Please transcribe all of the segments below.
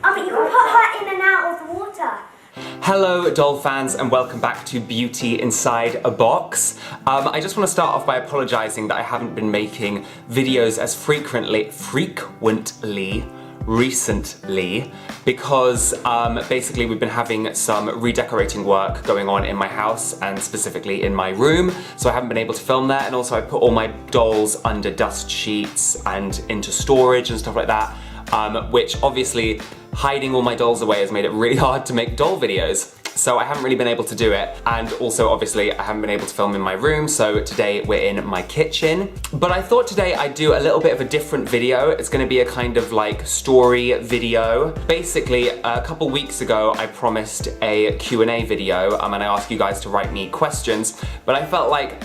You can put her in and out of the water. Hello doll fans and welcome back to Beauty Inside a Box. I just want to start off by apologising that I haven't been making videos as frequently recently because basically we've been having some redecorating work going on in my house and specifically in my room, so I haven't been able to film that, and also I put all my dolls under dust sheets and into storage and stuff like that, which obviously hiding all my dolls away has made it really hard to make doll videos. So I haven't really been able to do it, and also obviously I haven't been able to film in my room, so today we're in my kitchen. But I thought today I'd do a little bit of a different video. It's gonna be a kind of like story video. Basically, a couple weeks ago I promised a Q&A video and I asked you guys to write me questions, but I felt like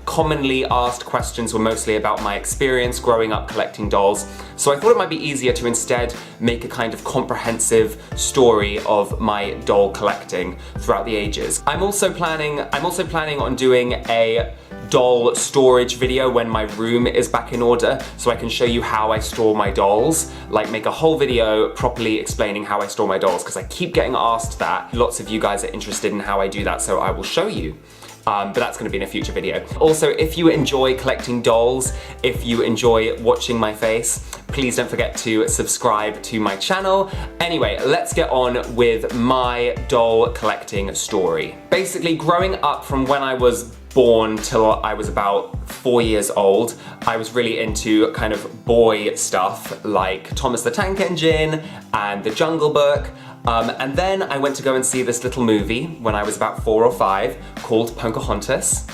commonly asked questions were mostly about my experience growing up collecting dolls, so I thought it might be easier to instead make a kind of comprehensive story of my doll collecting throughout the ages. I'm also planning on doing a doll storage video when my room is back in order, so I can show you how I store my dolls, like make a whole video properly explaining how I store my dolls, because I keep getting asked that. Lots of you guys are interested in how I do that, so I will show you. But that's going to be in a future video. Also, if you enjoy collecting dolls, if you enjoy watching my face, please don't forget to subscribe to my channel. Anyway, let's get on with my doll collecting story. Basically, growing up from when I was born till I was about 4 years old, I was really into kind of boy stuff like Thomas the Tank Engine and The Jungle Book. And then I went to go and see this little movie when I was about 4 or 5 called Pocahontas.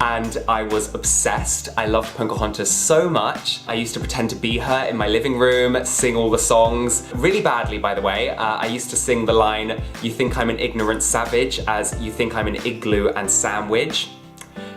And I was obsessed. I loved Pocahontas so much. I used to pretend to be her in my living room, sing all the songs. Really badly, by the way. I used to sing the line, "You think I'm an ignorant savage," as "you think I'm an igloo and sandwich."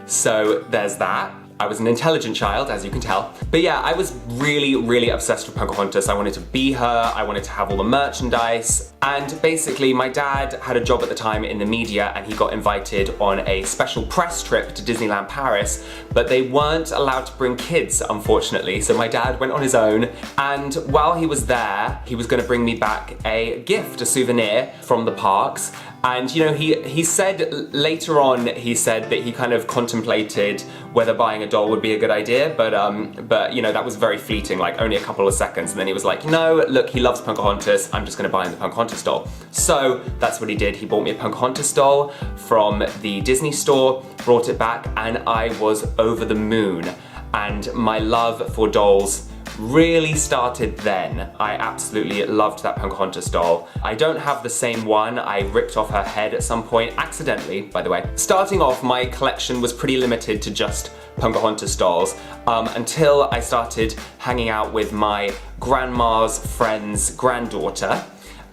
So there's that. I was an intelligent child, as you can tell. But yeah, I was really obsessed with Pocahontas. I wanted to be her, I wanted to have all the merchandise. And basically, my dad had a job at the time in the media and he got invited on a special press trip to Disneyland Paris, but they weren't allowed to bring kids, unfortunately. So my dad went on his own, and while he was there, he was gonna bring me back a gift, a souvenir from the parks. And you know, he said later on, he said that he kind of contemplated whether buying a doll would be a good idea, but you know, that was very fleeting, like only a couple of seconds, and then he was like, no, look, he loves Pocahontas, I'm just gonna buy him the Pocahontas doll. So that's what he did. He bought me a Pocahontas doll from the Disney store, brought it back, and I was over the moon. And my love for dolls really started then. I absolutely loved that Pocahontas doll. I don't have the same one. I ripped off her head at some point, accidentally, by the way. Starting off, my collection was pretty limited to just Pocahontas dolls, until I started hanging out with my grandma's friend's granddaughter,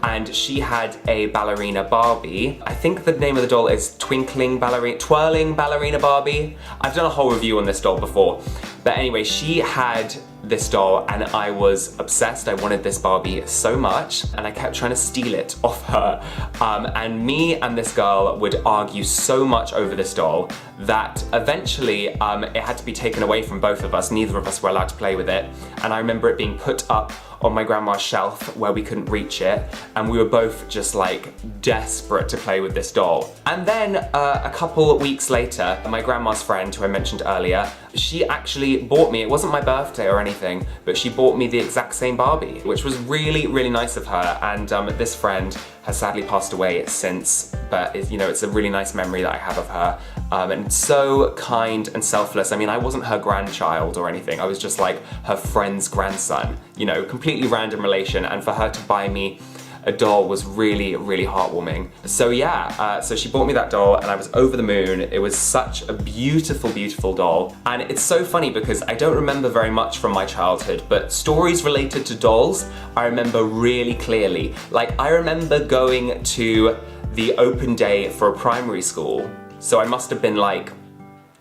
and she had a ballerina Barbie. I think the name of the doll is Twirling Ballerina Barbie. I've done a whole review on this doll before. But anyway, she had this doll and I was obsessed. I wanted this Barbie so much and I kept trying to steal it off her. And me and this girl would argue so much over this doll that eventually it had to be taken away from both of us. Neither of us were allowed to play with it. And I remember it being put up on my grandma's shelf where we couldn't reach it, and we were both just like desperate to play with this doll. And then a couple of weeks later, my grandma's friend, who I mentioned earlier, she actually bought me, it wasn't my birthday or anything, but she bought me the exact same Barbie, which was really nice of her. And this friend has sadly passed away since, but you know, it's a really nice memory that I have of her. And so kind and selfless. I mean, I wasn't her grandchild or anything. I was just like her friend's grandson, you know, completely random relation. And for her to buy me a doll was really heartwarming. So yeah, so she bought me that doll and I was over the moon. It was such a beautiful doll. And it's so funny because I don't remember very much from my childhood, but stories related to dolls, I remember really clearly. Like, I remember going to the open day for a primary school. So I must have been like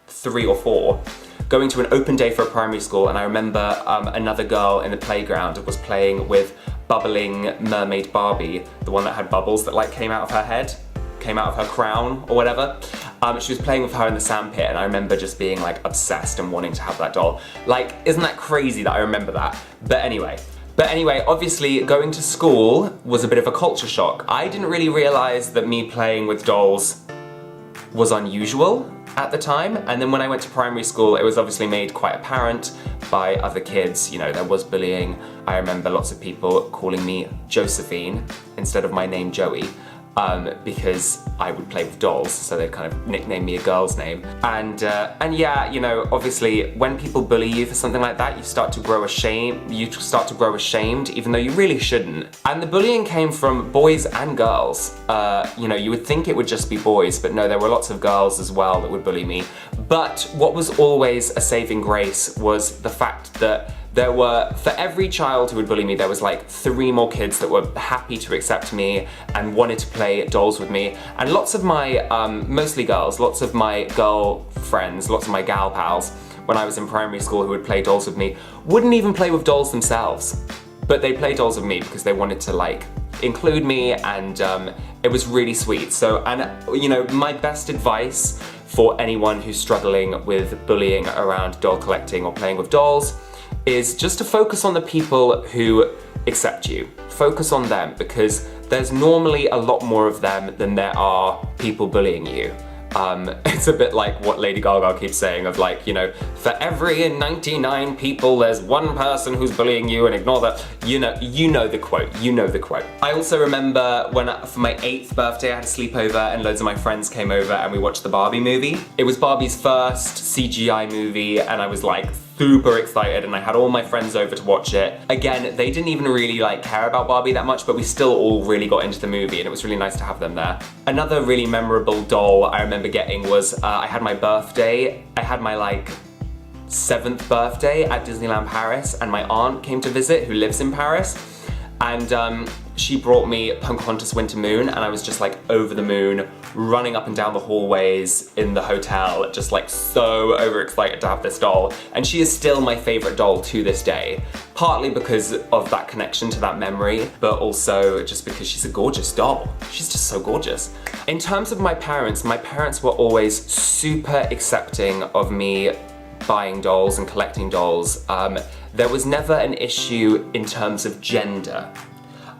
3 or 4, going to an open day for a primary school, and I remember another girl in the playground was playing with bubbling mermaid Barbie, the one that had bubbles that like came out of her head, came out of her crown or whatever. She was playing with her in the sandpit, and I remember just being like obsessed and wanting to have that doll. Like, isn't that crazy that I remember that? But anyway, But anyway, obviously going to school was a bit of a culture shock. I didn't really realize that me playing with dolls was unusual at the time, and then when I went to primary school it was obviously made quite apparent by other kids. You know, there was bullying. I remember lots of people calling me Josephine instead of my name Joey, because I would play with dolls, so they'd kind of nickname me a girl's name. And yeah, you know, obviously when people bully you for something like that, you start to grow ashamed, even though you really shouldn't. And the bullying came from boys and girls. You know, you would think it would just be boys, but no, there were lots of girls as well that would bully me. But what was always a saving grace was the fact that there were, for every child who would bully me, there was like 3 more kids that were happy to accept me and wanted to play dolls with me. And lots of my, mostly girls, lots of my girl friends, lots of my gal pals, when I was in primary school who would play dolls with me, wouldn't even play with dolls themselves. But they played dolls with me because they wanted to like include me, and it was really sweet. So, and you know, my best advice for anyone who's struggling with bullying around doll collecting or playing with dolls is just to focus on the people who accept you. Focus on them, because there's normally a lot more of them than there are people bullying you. It's a bit like what Lady Gaga keeps saying of like, you know, for every 99 people, there's 1 person who's bullying you, and ignore that. You know the quote. I also remember when, for my 8th birthday, I had a sleepover and loads of my friends came over and we watched the Barbie movie. It was Barbie's first CGI movie, and I was like super excited, and I had all my friends over to watch it. Again, they didn't even really like care about Barbie that much, but we still all really got into the movie, and it was really nice to have them there. Another really memorable doll I remember getting was, I had my birthday. I had my like 7th birthday at Disneyland Paris, and my aunt came to visit who lives in Paris, and she brought me Pocahontas Winter Moon, and I was just like over the moon, running up and down the hallways in the hotel, just like so overexcited to have this doll. And she is still my favorite doll to this day, partly because of that connection to that memory, but also just because she's a gorgeous doll. She's just so gorgeous. In terms of my parents were always super accepting of me buying dolls and collecting dolls. There was never an issue in terms of gender.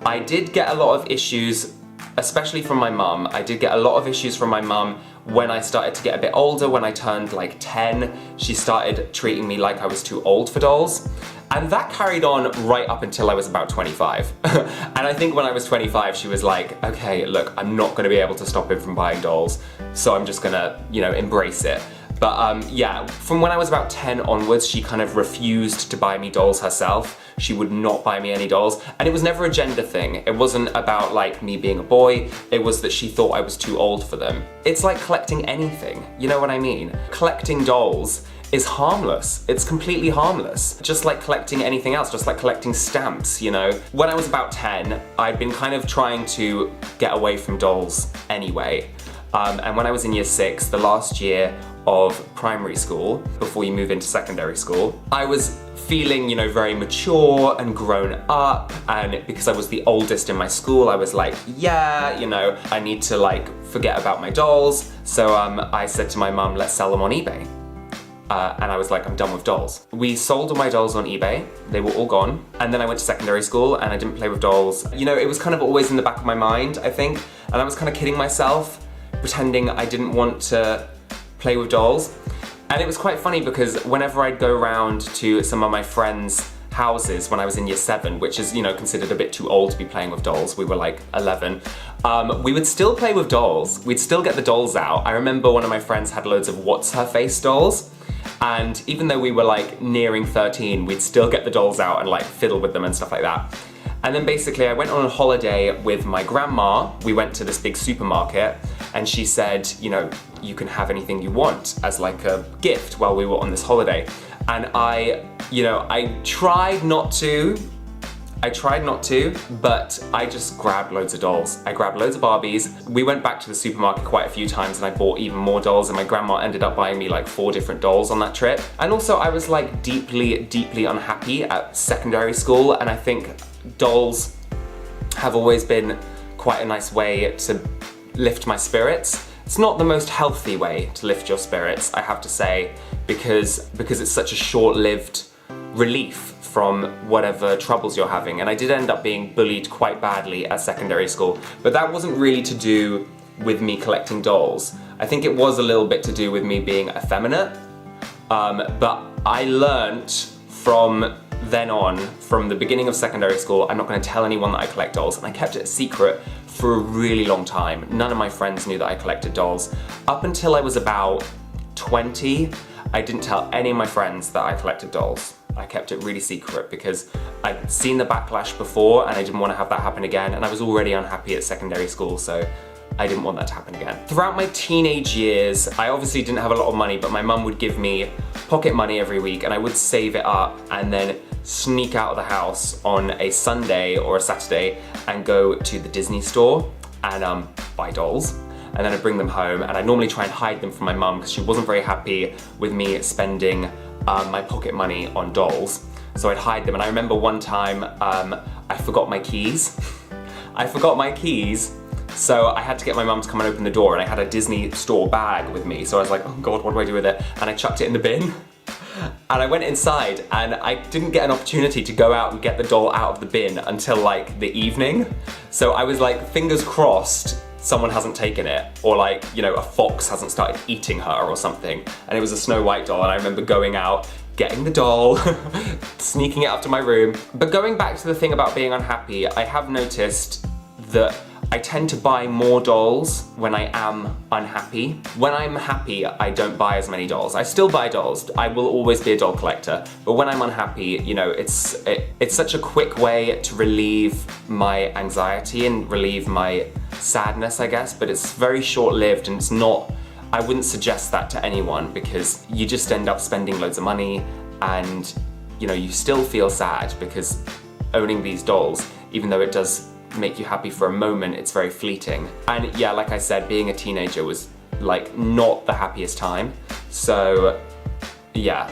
I did get a lot of issues, especially from my mum. I did get a lot of issues from my mum when I started to get a bit older. When I turned like 10, she started treating me like I was too old for dolls. And that carried on right up until I was about 25. And I think when I was 25, she was like, okay, look, I'm not gonna be able to stop him from buying dolls, so I'm just gonna, you know, embrace it. But yeah, from when I was about 10 onwards, she kind of refused to buy me dolls herself. She would not buy me any dolls. And it was never a gender thing. It wasn't about like me being a boy. It was that she thought I was too old for them. It's like collecting anything, you know what I mean? Collecting dolls is harmless. It's completely harmless. Just like collecting anything else, just like collecting stamps, you know? When I was about 10, I'd been kind of trying to get away from dolls anyway. And when I was in year 6, the last year of primary school, before you move into secondary school, I was feeling, you know, very mature and grown up, and because I was the oldest in my school, I was like, yeah, you know, I need to like forget about my dolls. So I said to my mum, let's sell them on eBay. And I was like, I'm done with dolls. We sold all my dolls on eBay. They were all gone. And then I went to secondary school and I didn't play with dolls. You know, it was kind of always in the back of my mind, I think. And I was kind of kidding myself, pretending I didn't want to play with dolls. And it was quite funny because whenever I'd go around to some of my friends' houses when I was in year 7, which is, you know, considered a bit too old to be playing with dolls, we were like 11, we would still play with dolls. We'd still get the dolls out. I remember one of my friends had loads of What's Her Face dolls, and even though we were like nearing 13, we'd still get the dolls out and like fiddle with them and stuff like that. And then basically I went on a holiday with my grandma. We went to this big supermarket and she said, you know, you can have anything you want as like a gift while we were on this holiday. And I tried not to, but I just grabbed loads of dolls. I grabbed loads of Barbies. We went back to the supermarket quite a few times and I bought even more dolls, and my grandma ended up buying me like 4 different dolls on that trip. And also I was like deeply, deeply unhappy at secondary school, and I think dolls have always been quite a nice way to lift my spirits. It's not the most healthy way to lift your spirits, I have to say, because it's such a short-lived relief from whatever troubles you're having. And I did end up being bullied quite badly at secondary school, but that wasn't really to do with me collecting dolls. I think it was a little bit to do with me being effeminate, but I learnt from then on, from the beginning of secondary school, I'm not going to tell anyone that I collect dolls, and I kept it a secret for a really long time. None of my friends knew that I collected dolls. Up until I was about 20, I didn't tell any of my friends that I collected dolls. I kept it really secret because I'd seen the backlash before and I didn't want to have that happen again, and I was already unhappy at secondary school, so I didn't want that to happen again. Throughout my teenage years, I obviously didn't have a lot of money, but my mum would give me pocket money every week and I would save it up and then sneak out of the house on a Sunday or a Saturday and go to the Disney store and buy dolls. And then I'd bring them home, and I'd normally try and hide them from my mum because she wasn't very happy with me spending my pocket money on dolls. So I'd hide them, and I remember one time I forgot my keys. I forgot my keys, so I had to get my mum to come and open the door, and I had a Disney store bag with me, so I was like, oh God, what do I do with it? And I chucked it in the bin. And I went inside and I didn't get an opportunity to go out and get the doll out of the bin until like the evening. So I was like, fingers crossed someone hasn't taken it, or like, you know, a fox hasn't started eating her or something. And it was a Snow White doll, and I remember going out, getting the doll, sneaking it up to my room. But going back to the thing about being unhappy, I have noticed that I tend to buy more dolls when I am unhappy. When I'm happy, I don't buy as many dolls. I still buy dolls. I will always be a doll collector. But when I'm unhappy, you know, it's such a quick way to relieve my anxiety and relieve my sadness, I guess. But it's very short-lived, and it's not, I wouldn't suggest that to anyone, because you just end up spending loads of money and, you know, you still feel sad because owning these dolls, even though it does make you happy for a moment, it's very fleeting. And yeah, like I said, being a teenager was like not the happiest time. So yeah,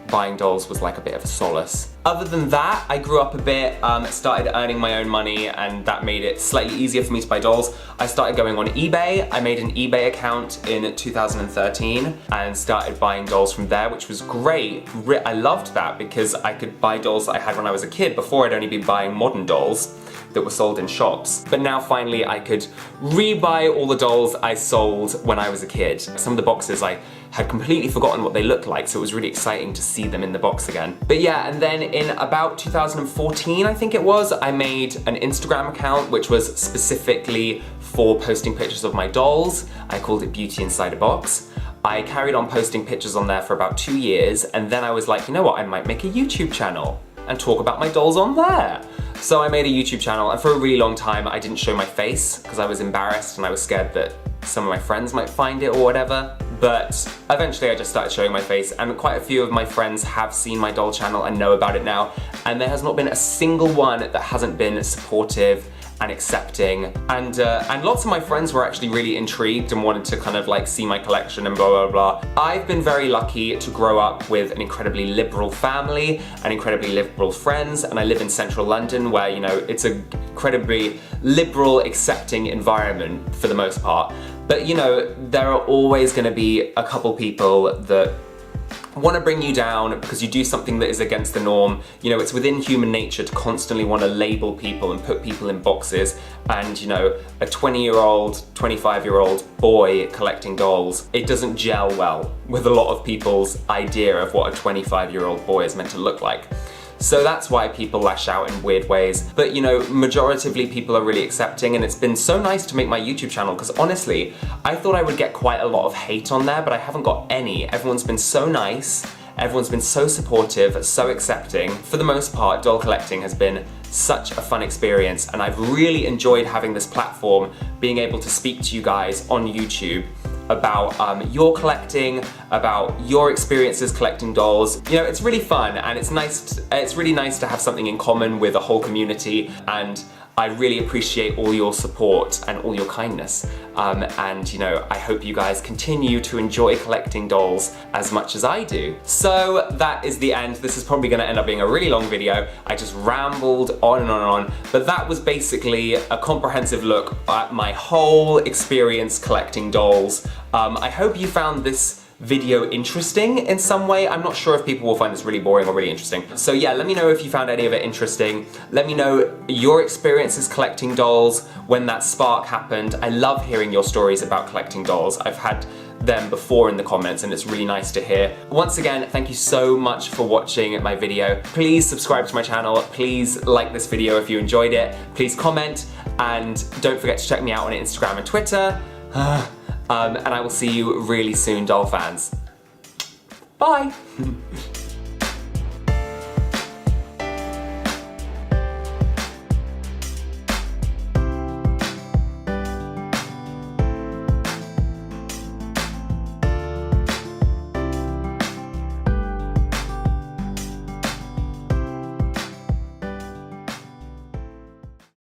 buying dolls was like a bit of a solace. Other than that, I grew up a bit, started earning my own money, and that made it slightly easier for me to buy dolls. I started going on eBay. I made an eBay account in 2013 and started buying dolls from there, which was great. I loved that because I could buy dolls that I had when I was a kid. Before, I'd only been buying modern dolls that were sold in shops. But now finally I could re-buy all the dolls I sold when I was a kid. Some of the boxes I had completely forgotten what they looked like, so it was really exciting to see them in the box again. But yeah, and then in about 2014, I think it was, I made an Instagram account which was specifically for posting pictures of my dolls. I called it Beauty Inside a Box. I carried on posting pictures on there for about 2 years, and then I was like, you know what, I might make a YouTube channel and talk about my dolls on there. So I made a YouTube channel, and for a really long time I didn't show my face because I was embarrassed and I was scared that some of my friends might find it or whatever. But eventually I just started showing my face, and quite a few of my friends have seen my doll channel and know about it now, and there has not been a single one that hasn't been supportive and accepting, and lots of my friends were actually really intrigued and wanted to kind of like see my collection and blah blah blah. I've been very lucky to grow up with an incredibly liberal family and incredibly liberal friends, and I live in central London where, you know, it's an incredibly liberal, accepting environment for the most part. But you know, there are always going to be a couple people that want to bring you down because you do something that is against the norm. You know, it's within human nature to constantly want to label people and put people in boxes. And you know, a 20-year-old, 25-year-old boy collecting dolls, it doesn't gel well with a lot of people's idea of what a 25-year-old boy is meant to look like. So that's why people lash out in weird ways. But you know, majoritively people are really accepting, and it's been so nice to make my YouTube channel, because honestly, I thought I would get quite a lot of hate on there, but I haven't got any. Everyone's been so nice, everyone's been so supportive, so accepting. For the most part, doll collecting has been such a fun experience, and I've really enjoyed having this platform, being able to speak to you guys on YouTube about your collecting, about your experiences collecting dolls. You know, it's really fun, and it's really nice to have something in common with a whole community, and I really appreciate all your support and all your kindness. And you know, I hope you guys continue to enjoy collecting dolls as much as I do. So that is the end. This is probably gonna end up being a really long video. I just rambled on and on and on, but that was basically a comprehensive look at my whole experience collecting dolls. I hope you found this video interesting in some way. I'm not sure if people will find this really boring or really interesting. So yeah, let me know if you found any of it interesting. Let me know your experiences collecting dolls, when that spark happened. I love hearing your stories about collecting dolls. I've had them before in the comments and it's really nice to hear. Once again, thank you so much for watching my video. Please subscribe to my channel. Please like this video if you enjoyed it. Please comment and don't forget to check me out on Instagram and Twitter. And I will see you really soon, doll fans. Bye!